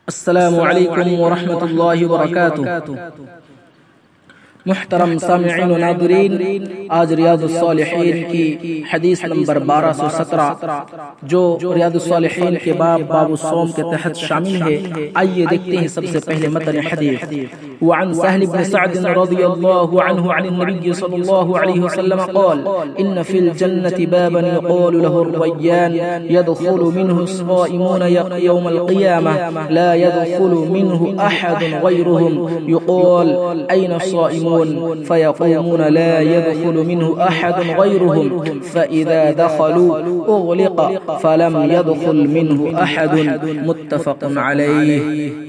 السلام علیکم ورحمۃ اللہ وبرکاتہ۔ محترم سامعین و ناظرین، آج ریاض الصالحین کی حدیث نمبر 1217 جو ریاض الصالحین کے باب الصوم کے تحت شامل ہے، آئیے دیکھتے ہیں سب سے پہلے متن حدیث۔ وعن سهل بن سعد رضی اللہ عنہ عن النبی صلی اللہ علیہ وسلم قال ان فی الجنة بابا يقال له الريان يدخل منه الصائمون يوم القيامة لا يدخل منه أحد غيرهم يقال أين الصائمون فيقومون لا يدخل منه أحد غيرهم فإذا دخلوا أغلق فلم يدخل منه أحد متفق عليه۔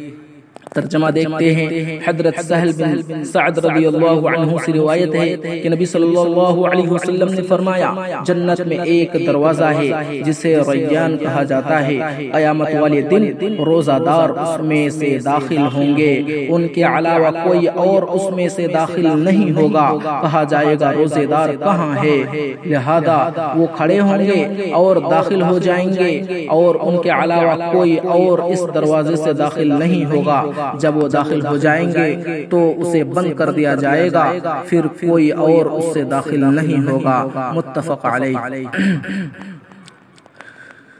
ترجمہ دیکھتے ہیں۔ حضرت سہل بن سعد رضی اللہ عنہ سے روایت ہے کہ نبی صلی اللہ علیہ وسلم نے فرمایا، جنت میں ایک دروازہ ہے جسے ریان کہا جاتا ہے، قیامت والے دن روزہ دار اس میں سے داخل ہوں گے، ان کے علاوہ کوئی اور اس میں سے داخل نہیں ہوگا۔ کہا جائے گا روزے دار کہاں ہے؟ لہذا وہ کھڑے ہوں گے اور داخل ہو جائیں گے، اور ان کے علاوہ کوئی اور اس دروازے سے داخل نہیں ہوگا۔ جب وہ داخل ہو جائیں گے تو اسے بند کر دیا جائے گا، پھر کوئی اور اس سے داخل نہیں ہوگا۔ متفق علیہ۔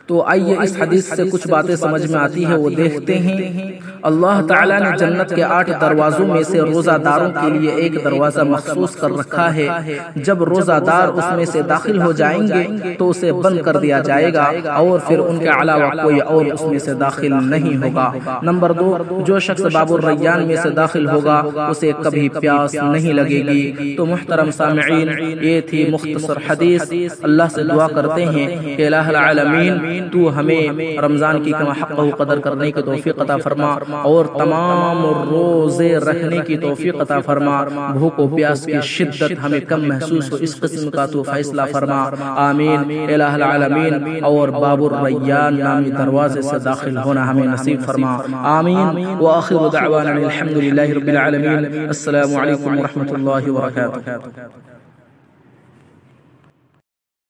تو آئیے اس حدیث سے کچھ باتیں سمجھ میں آتی ہے وہ دیکھتے ہیں۔ اللہ تعالیٰ نے جنت کے 8 دروازوں میں سے روزہ داروں کے لیے ایک دروازہ مخصوص کر رکھا ہے۔ جب روزہ دار اس میں سے داخل ہو جائیں گے تو اسے بند کر دیا جائے گا، اور پھر ان کے علاوہ کوئی اور اس میں سے داخل نہیں ہوگا۔ نمبر 2، جو شخص باب الریان میں سے داخل ہوگا اسے کبھی پیاس نہیں لگے گی۔ تو محترم سامعین، یہ تھی مختصر حدیث۔ اللہ سے دعا کرتے ہیں کہ الہ العالمین تو ہمیں رمضان کی کما حق و قدر کرنے کی توفیق عطا فرما، اور تمام روزے رکھنے کی توفیق عطا فرما۔ بھوک و پیاس کی شدت ہمیں کم محسوس ہو، اس قسم کا تو فیصلہ فرما، آمین الہ العالمین۔ اور باب الریان نامی دروازے سے داخل ہونا ہمیں نصیب فرما، آمین۔ وآخر دعوانا الحمد للہ رب العالمین۔ السلام علیکم ورحمۃ اللہ وبرکاتہ۔